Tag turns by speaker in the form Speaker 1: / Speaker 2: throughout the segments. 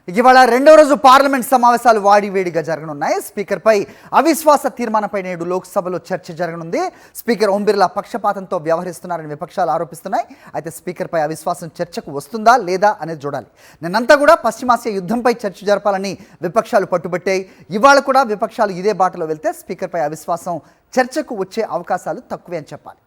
Speaker 1: ఇవాళ రెండో రోజు పార్లమెంట్ సమావేశాలు వాడివేడిగా జరగనున్నాయి. స్పీకర్పై అవిశ్వాస తీర్మానంపై నేడు లోక్సభలో చర్చ జరగనుంది. స్పీకర్ ఓం బిర్లా పక్షపాతంతో వ్యవహరిస్తున్నారని విపక్షాలు ఆరోపిస్తున్నాయి. అయితే స్పీకర్పై అవిశ్వాసం చర్చకు వస్తుందా లేదా అనేది చూడాలి. నిన్నంతా కూడా పశ్చిమాసియా యుద్ధంపై చర్చ జరపాలని విపక్షాలు పట్టుబట్టాయి. ఇవాళ కూడా విపక్షాలు ఇదే బాటలో వెళ్తే స్పీకర్పై అవిశ్వాసం చర్చకు వచ్చే అవకాశాలు తక్కువే అని చెప్పాలి.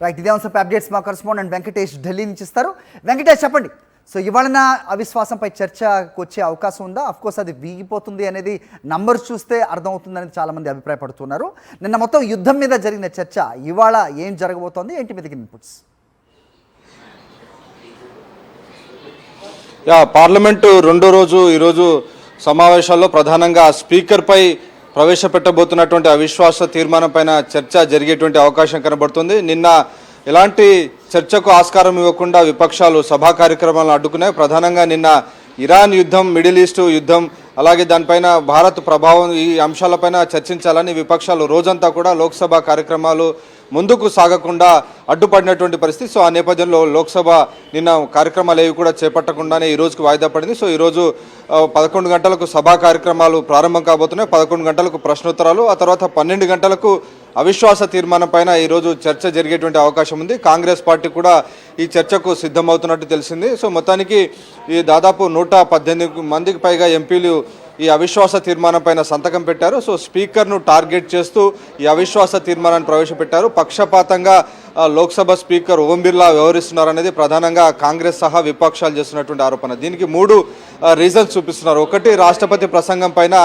Speaker 1: రైట్, ఇదే అంశంపై అప్డేట్స్ మా కరెస్పాండెంట్ వెంకటేష్ ఢిల్లీ నుంచి ఇస్తారు. వెంకటేష్, చెప్పండి. సో ఇవాళ అవిశ్వాసంపై చర్చకు వచ్చే అవకాశం ఉందా? అఫ్కోర్స్ అది వీగిపోతుంది అనేది నంబర్స్ చూస్తే అర్థమవుతుందని చాలామంది అభిప్రాయపడుతున్నారు. నిన్న మొత్తం యుద్ధం మీద జరిగిన చర్చ, ఇవాళ ఏం జరగబోతోంది, ఏంటి మీదకి ఇన్పుట్స్?
Speaker 2: పార్లమెంటు రెండో రోజు ఈరోజు సమావేశాల్లో ప్రధానంగా స్పీకర్పై ప్రవేశపెట్టబోతున్నటువంటి అవిశ్వాస తీర్మానం పైన చర్చ జరిగేటువంటి అవకాశం కనబడుతుంది. నిన్న ఎలాంటి చర్చకు ఆస్కారం ఇవ్వకుండా విపక్షాలు సభా కార్యక్రమాలను అడ్డుకున్నాయి. ప్రధానంగా నిన్న ఇరాన్ యుద్ధం, మిడిల్ ఈస్ట్ యుద్ధం, అలాగే దానిపైన భారత్ ప్రభావం, ఈ అంశాలపైన చర్చించాలని విపక్షాలు రోజంతా కూడా లోక్సభ కార్యక్రమాలు ముందుకు సాగకుండా అడ్డుపడినటువంటి పరిస్థితి. సో ఆ నేపథ్యంలో లోక్సభ నిన్న కార్యక్రమాలు ఏవి కూడా చేపట్టకుండానే ఈ రోజుకు వాయిదా పడింది. సో ఈరోజు 11 గంటలకు సభా కార్యక్రమాలు ప్రారంభం కాబోతున్నాయి. 11 గంటలకు ప్రశ్నోత్తరాలు, ఆ తర్వాత 12 గంటలకు అవిశ్వాస తీర్మానం పైన ఈరోజు చర్చ జరిగేటువంటి అవకాశం ఉంది. కాంగ్రెస్ పార్టీ కూడా ఈ చర్చకు సిద్ధమవుతున్నట్టు తెలిసింది. సో మొత్తానికి ఈ దాదాపు 118 మందికి పైగా ఎంపీలు ఈ అవిశ్వాస తీర్మానం పైన సంతకం పెట్టారు. సో స్పీకర్ను టార్గెట్ చేస్తూ ఈ అవిశ్వాస తీర్మానాన్ని ప్రవేశపెట్టారు. పక్షపాతంగా లోక్సభ స్పీకర్ ఓం బిర్లా వ్యవహరిస్తున్నారనేది ప్రధానంగా కాంగ్రెస్ సహా విపక్షాలు చేస్తున్నటువంటి ఆరోపణ. దీనికి 3 రీజన్స్ చూపిస్తున్నారు. ఒకటి, రాష్ట్రపతి ప్రసంగం పైన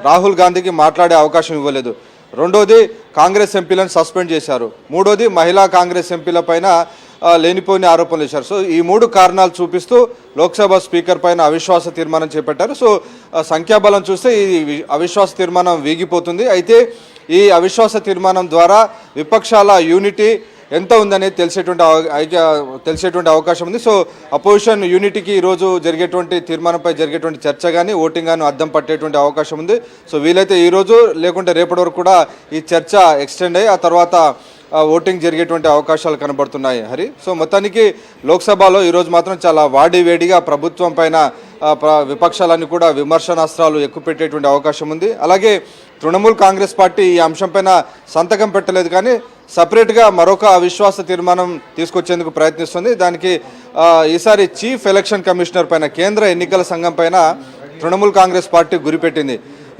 Speaker 2: రాహుల్ గాంధీకి మాట్లాడే అవకాశం ఇవ్వలేదు. రెండోది, కాంగ్రెస్ ఎంపీలను సస్పెండ్ చేశారు. మూడోది, మహిళా కాంగ్రెస్ ఎంపీల పైన లేనిపోని ఆరోపణలు చేశారు. సో ఈ 3 కారణాలు చూపిస్తూ లోక్సభ స్పీకర్ పైన అవిశ్వాస తీర్మానం చేపట్టారు. సో సంఖ్యాబలం చూస్తే ఈ అవిశ్వాస తీర్మానం వీగిపోతుంది. అయితే ఈ అవిశ్వాస తీర్మానం ద్వారా విపక్షాల యూనిటీ ఎంత ఉందనేది తెలిసేటువంటి అవకాశం ఉంది. సో అపోజిషన్ యూనిటీకి ఈరోజు జరిగేటువంటి తీర్మానంపై జరిగేటువంటి చర్చ కానీ ఓటింగ్ కానీ అద్దం పట్టేటువంటి అవకాశం ఉంది. సో వీలైతే ఈరోజు లేకుంటే రేపటి వరకు కూడా ఈ చర్చ ఎక్స్టెండ్ అయ్యి ఆ తర్వాత ఓటింగ్ జరిగేటువంటి అవకాశాలు కనబడుతున్నాయి హరి. సో మొత్తానికి లోక్సభలో ఈరోజు మాత్రం చాలా వాడివేడిగా ప్రభుత్వం పైన విపక్షాలన్నీ కూడా విమర్శనాస్త్రాలు ఎక్కుపెట్టేటువంటి అవకాశం ఉంది. అలాగే తృణమూల్ కాంగ్రెస్ పార్టీ ఈ అంశంపైన సంతకం పెట్టలేదు, కానీ సపరేట్గా మరొక అవిశ్వాస తీర్మానం తీసుకొచ్చేందుకు ప్రయత్నిస్తుంది. దానికి ఈసారి చీఫ్ ఎలక్షన్ కమిషనర్ పైన, కేంద్ర ఎన్నికల సంఘం పైన తృణమూల్ కాంగ్రెస్ పార్టీ గురిపెట్టింది.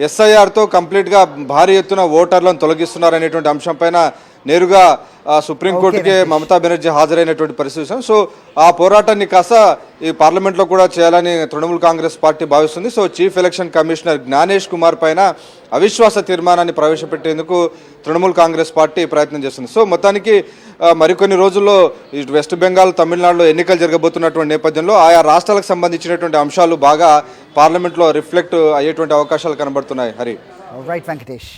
Speaker 2: ఎస్ఐఆర్తో కంప్లీట్గా భారీ ఎత్తున ఓటర్లను తొలగిస్తున్నారనేటువంటి అంశం పైన నేరుగా సుప్రీంకోర్టుకే మమతా బెనర్జీ హాజరైనటువంటి పరిస్థితి. సో ఆ పోరాటాన్ని కాస్త ఈ పార్లమెంట్లో కూడా చేయాలని తృణమూల్ కాంగ్రెస్ పార్టీ భావిస్తుంది. So chief election commissioner Gyanesh Kumar పైన అవిశ్వాస తీర్మానాన్ని ప్రవేశపెట్టేందుకు తృణమూల్ కాంగ్రెస్ పార్టీ ప్రయత్నం చేస్తుంది. సో మొత్తానికి మరికొన్ని రోజుల్లో వెస్ట్ బెంగాల్, తమిళనాడులో ఎన్నికలు జరగబోతున్నటువంటి నేపథ్యంలో ఆయా రాష్ట్రాలకు సంబంధించినటువంటి అంశాలు బాగా పార్లమెంట్లో రిఫ్లెక్ట్ అయ్యేటువంటి అవకాశాలు కనబడుతున్నాయి హరి.
Speaker 1: రైట్ వెంకటేష్.